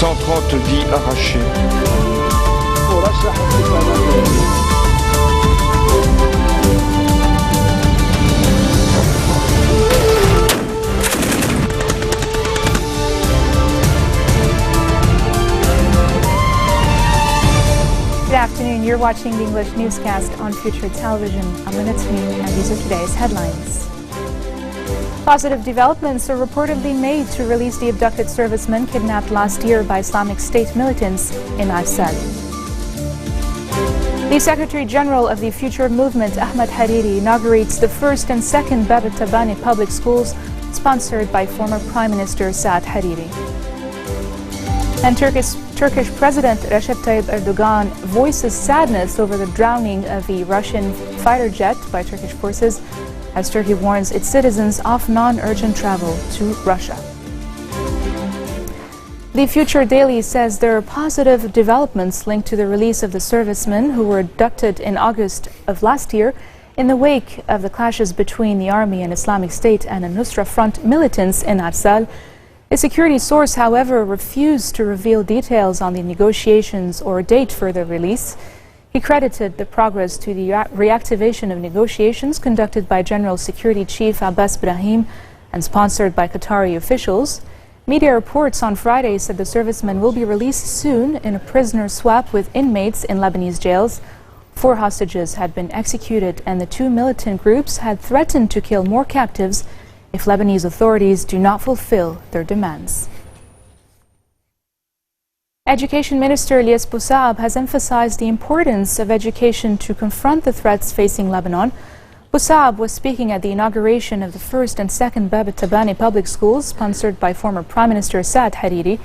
130 vies arrachées. Good afternoon. You're watching the English newscast on Future Television. I'm Minutini, and these are today's headlines. Positive developments are reportedly made to release the abducted servicemen kidnapped last year by Islamic State militants in Arsal. The Secretary General of the Future Movement, Ahmed Hariri, inaugurates the first and second Bab al-Tabani public schools sponsored by former Prime Minister Saad Hariri. And Turkish President Recep Tayyip Erdogan voices sadness over the drowning of the Russian fighter jet by Turkish forces as Turkey warns its citizens of non-urgent travel to Russia. The Future Daily says there are positive developments linked to the release of the servicemen who were abducted in August of last year in the wake of the clashes between the army and Islamic State and Nusra Front militants in Arsal. A security source, however, refused to reveal details on the negotiations or a date for their release. He credited the progress to the reactivation of negotiations conducted by General Security Chief Abbas Brahim and sponsored by Qatari officials. Media reports on Friday said the servicemen will be released soon in a prisoner swap with inmates in Lebanese jails. 4 hostages had been executed and the 2 militant groups had threatened to kill more captives if Lebanese authorities do not fulfill their demands. Education Minister Elias Boussab has emphasized the importance of education to confront the threats facing Lebanon. Boussab was speaking at the inauguration of the first and second Bab al-Tabani public schools sponsored by former Prime Minister Saad Hariri.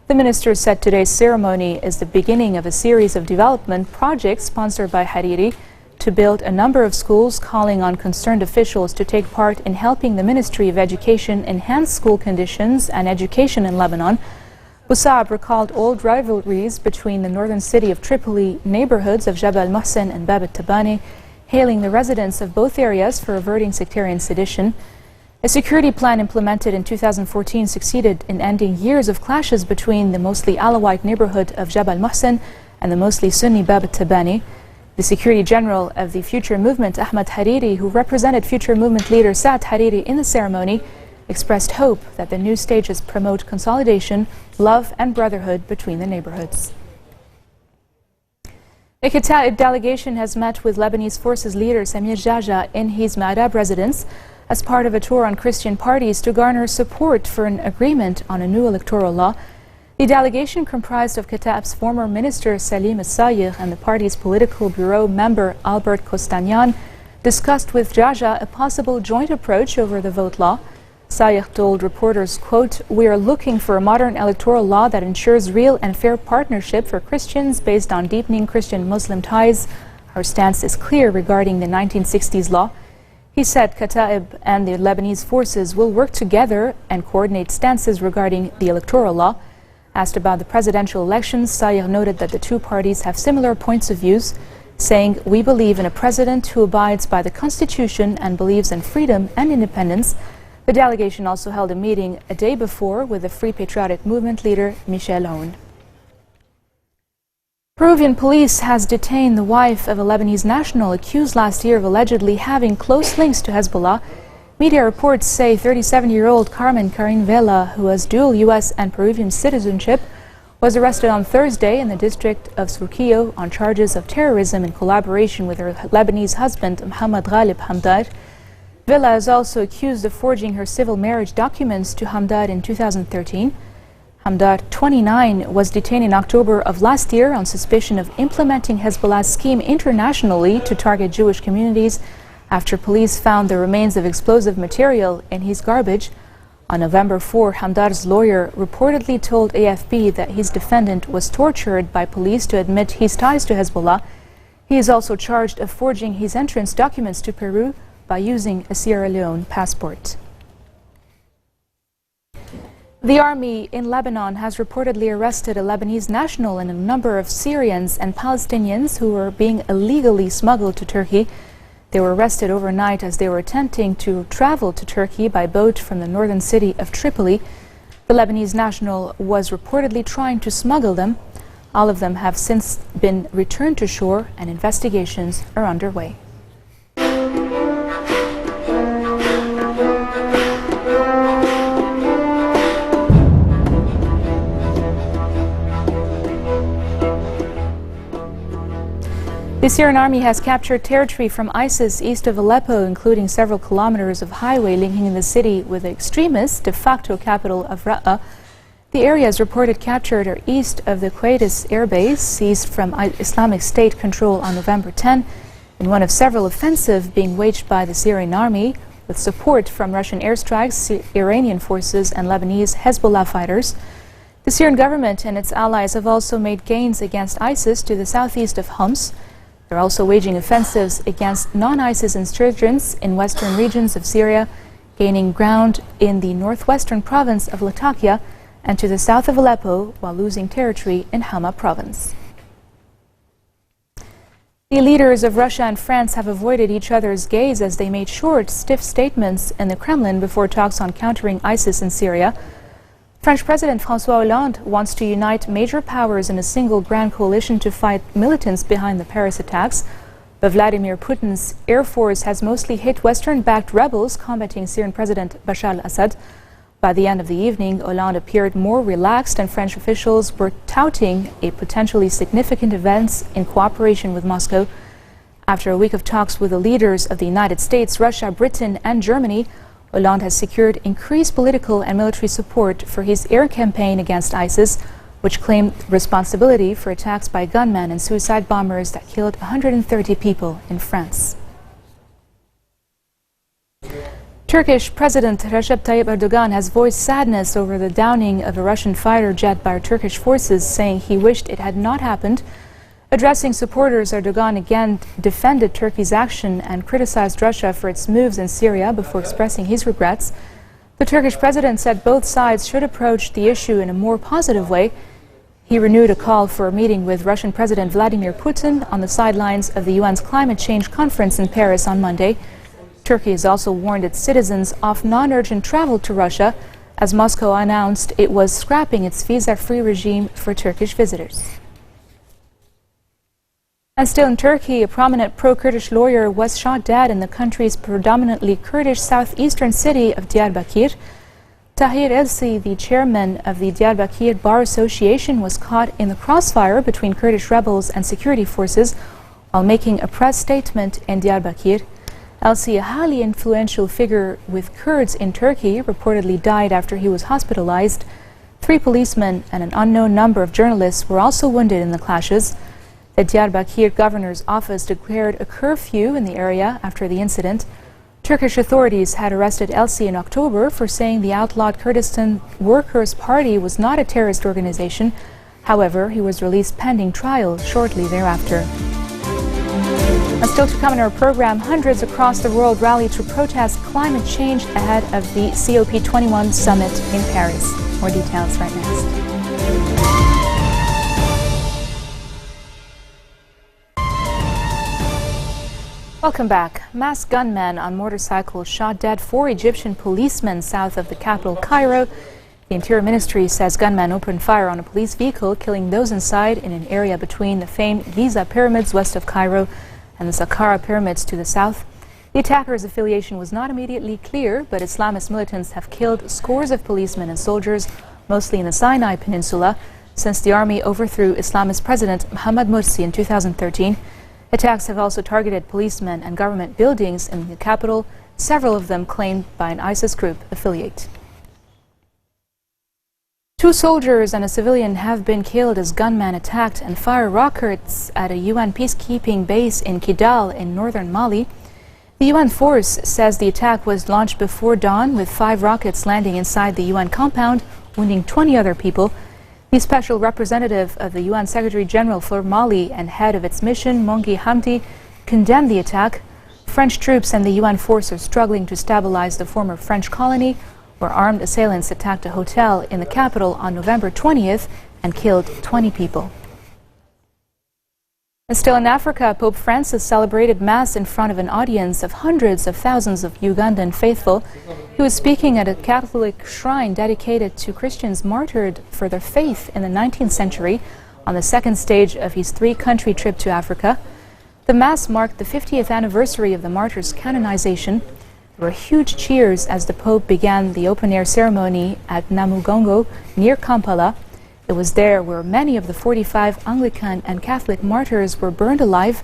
The minister said today's ceremony is the beginning of a series of development projects sponsored by Hariri to build a number of schools, calling on concerned officials to take part in helping the Ministry of Education enhance school conditions and education in Lebanon. Boussab recalled old rivalries between the northern city of Tripoli neighborhoods of Jabal Mohsen and Bab al-Tabani, hailing the residents of both areas for averting sectarian sedition. A security plan implemented in 2014 succeeded in ending years of clashes between the mostly Alawite neighborhood of Jabal Mohsen and the mostly Sunni Bab al-Tabani. The Secretary General of the Future Movement, Ahmed Hariri, who represented Future Movement leader Saad Hariri in the ceremony, expressed hope that the new stages promote consolidation, love and brotherhood between the neighborhoods. A Qatar delegation has met with Lebanese forces leader Samir Jaja in his Ma'arab residence as part of a tour on Christian parties to garner support for an agreement on a new electoral law. The delegation, comprised of Qatar's former minister Salim al-Sayegh and the party's political bureau member Albert Kostanyan, discussed with Jaja a possible joint approach over the vote law. Sayegh told reporters, quote, "We are looking for a modern electoral law that ensures real and fair partnership for Christians based on deepening Christian-Muslim ties. Our stance is clear regarding the 1960s law." He said Kataib and the Lebanese forces will work together and coordinate stances regarding the electoral law. Asked about the presidential elections, Sayegh noted that the two parties have similar points of views, saying, "We believe in a president who abides by the Constitution and believes in freedom and independence." The delegation also held a meeting a day before with the Free Patriotic Movement leader Michel Aoun. Peruvian police has detained the wife of a Lebanese national accused last year of allegedly having close links to Hezbollah. Media reports say 37-year-old Carmen Karin Vela, who has dual U.S. and Peruvian citizenship, was arrested on Thursday in the district of Surquillo on charges of terrorism in collaboration with her Lebanese husband, Mohamed Ghalib Hamdar. Vela is also accused of forging her civil marriage documents to Hamdar in 2013. Hamdar, 29, was detained in October of last year on suspicion of implementing Hezbollah's scheme internationally to target Jewish communities after police found the remains of explosive material in his garbage. On November 4, Hamdar's lawyer reportedly told AFP that his defendant was tortured by police to admit his ties to Hezbollah. He is also charged of forging his entrance documents to Peru by using a Sierra Leone passport. The army in Lebanon has reportedly arrested a Lebanese national and a number of Syrians and Palestinians who were being illegally smuggled to Turkey. They were arrested overnight as they were attempting to travel to Turkey by boat from the northern city of Tripoli. The Lebanese national was reportedly trying to smuggle them. All of them have since been returned to shore and investigations are underway. The Syrian army has captured territory from ISIS east of Aleppo, including several kilometers of highway linking the city with the extremist de facto capital of Raqqa. The areas reported captured are east of the Qudus air base, seized from Islamic State control on November 10, in one of several offensives being waged by the Syrian army, with support from Russian airstrikes, Iranian forces, and Lebanese Hezbollah fighters. The Syrian government and its allies have also made gains against ISIS to the southeast of Homs. They're also waging offensives against non-ISIS insurgents in western regions of Syria, gaining ground in the northwestern province of Latakia and to the south of Aleppo, while losing territory in Hama province. The leaders of Russia and France have avoided each other's gaze as they made short, stiff statements in the Kremlin before talks on countering ISIS in Syria. French President François Hollande wants to unite major powers in a single grand coalition to fight militants behind the Paris attacks. But Vladimir Putin's Air Force has mostly hit Western-backed rebels combating Syrian President Bashar al-Assad. By the end of the evening, Hollande appeared more relaxed and French officials were touting a potentially significant event in cooperation with Moscow. After a week of talks with the leaders of the United States, Russia, Britain and Germany, Hollande has secured increased political and military support for his air campaign against ISIS, which claimed responsibility for attacks by gunmen and suicide bombers that killed 130 people in France. Turkish President Recep Tayyip Erdogan has voiced sadness over the downing of a Russian fighter jet by Turkish forces, saying he wished it had not happened. Addressing supporters, Erdogan again defended Turkey's action and criticized Russia for its moves in Syria before expressing his regrets. The Turkish president said both sides should approach the issue in a more positive way. He renewed a call for a meeting with Russian President Vladimir Putin on the sidelines of the UN's climate change conference in Paris on Monday. Turkey has also warned its citizens off non-urgent travel to Russia, as Moscow announced it was scrapping its visa-free regime for Turkish visitors. And still in Turkey, a prominent pro-Kurdish lawyer was shot dead in the country's predominantly Kurdish southeastern city of Diyarbakir. Tahir Elsi, the chairman of the Diyarbakir Bar Association, was caught in the crossfire between Kurdish rebels and security forces while making a press statement in Diyarbakir. Elsi, a highly influential figure with Kurds in Turkey, reportedly died after he was hospitalized. 3 policemen and an unknown number of journalists were also wounded in the clashes. The Diyarbakir governor's office declared a curfew in the area after the incident. Turkish authorities had arrested Elsi in October for saying the outlawed Kurdistan Workers' Party was not a terrorist organization. However, he was released pending trial shortly thereafter. And still to come in our program, hundreds across the world rally to protest climate change ahead of the COP21 summit in Paris. More details right next. Welcome back. Masked gunmen on motorcycles shot dead 4 Egyptian policemen south of the capital, Cairo. The Interior Ministry says gunmen opened fire on a police vehicle, killing those inside in an area between the famed Giza pyramids west of Cairo and the Saqqara pyramids to the south. The attacker's affiliation was not immediately clear, but Islamist militants have killed scores of policemen and soldiers, mostly in the Sinai Peninsula, since the army overthrew Islamist President Mohamed Morsi in 2013. Attacks have also targeted policemen and government buildings in the capital, several of them claimed by an ISIS group affiliate. 2 soldiers and a civilian have been killed as gunmen attacked and fired rockets at a UN peacekeeping base in Kidal in northern Mali. The UN force says the attack was launched before dawn, with 5 rockets landing inside the UN compound, wounding 20 other people. The special representative of the UN Secretary General for Mali and head of its mission, Mongi Hamdi, condemned the attack. French troops and the UN force are struggling to stabilize the former French colony, where armed assailants attacked a hotel in the capital on November 20th and killed 20 people. And still in Africa, Pope Francis celebrated Mass in front of an audience of hundreds of thousands of Ugandan faithful. He was speaking at a Catholic shrine dedicated to Christians martyred for their faith in the 19th century on the second stage of his three-country trip to Africa. The Mass marked the 50th anniversary of the martyrs' canonization. There were huge cheers as the Pope began the open-air ceremony at Namugongo near Kampala. It was there where many of the 45 Anglican and Catholic martyrs were burned alive.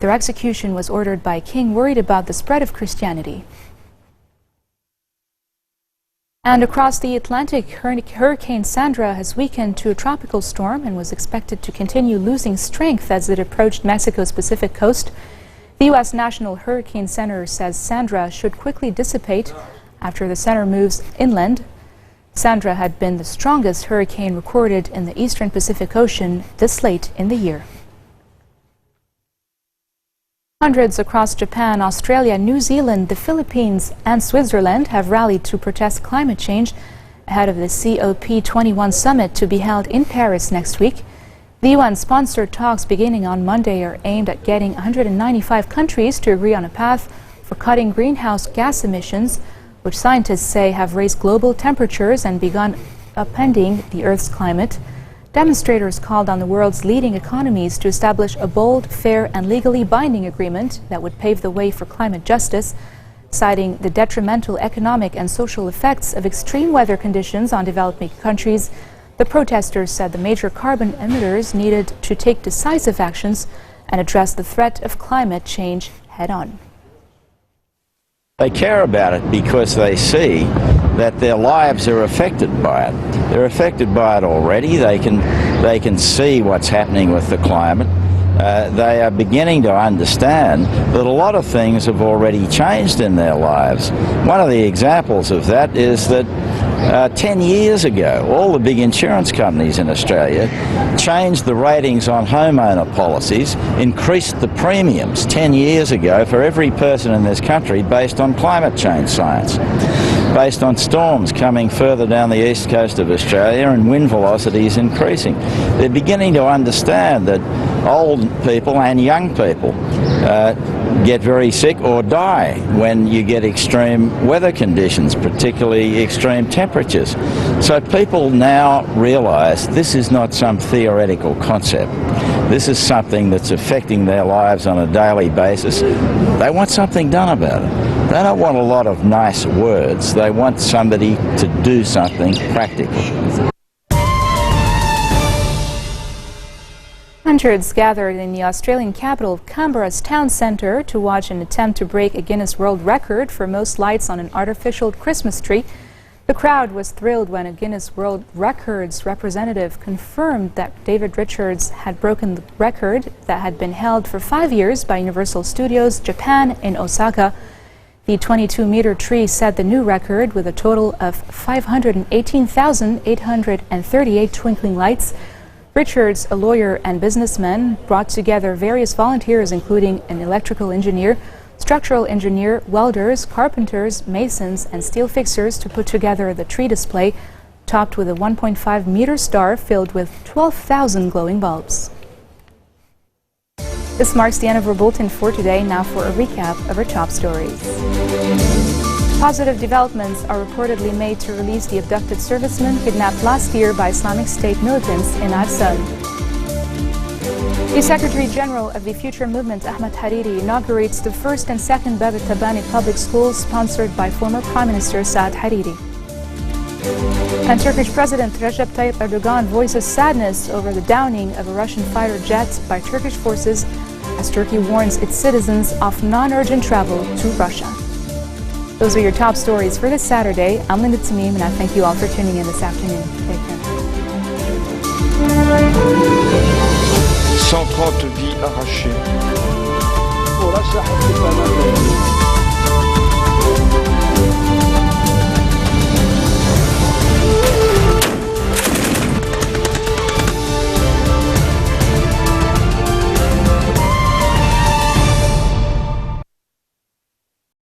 Their execution was ordered by a king worried about the spread of Christianity. And across the Atlantic, Hurricane Sandra has weakened to a tropical storm and was expected to continue losing strength as it approached Mexico's Pacific coast. The U.S. National Hurricane Center says Sandra should quickly dissipate after the center moves inland. Sandra had been the strongest hurricane recorded in the eastern Pacific Ocean this late in the year. Hundreds across Japan, Australia, New Zealand, the Philippines and Switzerland have rallied to protest climate change ahead of the COP21 summit to be held in Paris next week. The UN-sponsored talks beginning on Monday are aimed at getting 195 countries to agree on a path for cutting greenhouse gas emissions, which scientists say have raised global temperatures and begun upending the Earth's climate. Demonstrators called on the world's leading economies to establish a bold, fair and legally binding agreement that would pave the way for climate justice, citing the detrimental economic and social effects of extreme weather conditions on developing countries. The protesters said the major carbon emitters needed to take decisive actions and address the threat of climate change head-on. They care about it because they see that their lives are affected by it. They're affected by it already. They can see what's happening with the climate. They are beginning to understand that a lot of things have already changed in their lives. One of the examples of that is that 10 years ago, all the big insurance companies in Australia changed the ratings on homeowner policies, increased the premiums 10 years ago for every person in this country based on climate change science, based on storms coming further down the east coast of Australia and wind velocities increasing. They're beginning to understand that old people and young people get very sick or die when you get extreme weather conditions, particularly extreme temperatures. So people now realise this is not some theoretical concept. This is something that's affecting their lives on a daily basis. They want something done about it. They don't want a lot of nice words. They want somebody to do something practical. Hundreds gathered in the Australian capital of Canberra's town centre to watch an attempt to break a Guinness World Record for most lights on an artificial Christmas tree. The crowd was thrilled when a Guinness World Records representative confirmed that David Richards had broken the record that had been held for 5 years by Universal Studios Japan in Osaka. The 22-metre tree set the new record with a total of 518,838 twinkling lights. Richards, a lawyer and businessman, brought together various volunteers including an electrical engineer, structural engineer, welders, carpenters, masons and steel fixers to put together the tree display, topped with a 1.5-metre star filled with 12,000 glowing bulbs. This marks the end of our bulletin for today. Now for a recap of our top stories. Positive developments are reportedly made to release the abducted servicemen kidnapped last year by Islamic State militants in Arsal. The Secretary General of the Future Movement, Ahmed Hariri, inaugurates the first and second Bab al-Tabani public schools sponsored by former Prime Minister Saad Hariri. And Turkish President Recep Tayyip Erdogan voices sadness over the downing of a Russian fighter jet by Turkish forces as Turkey warns its citizens of non-urgent travel to Russia. Those are your top stories for this Saturday. I'm Linda Tamim, and I thank you all for tuning in this afternoon. Take care. 130 vies arrachées.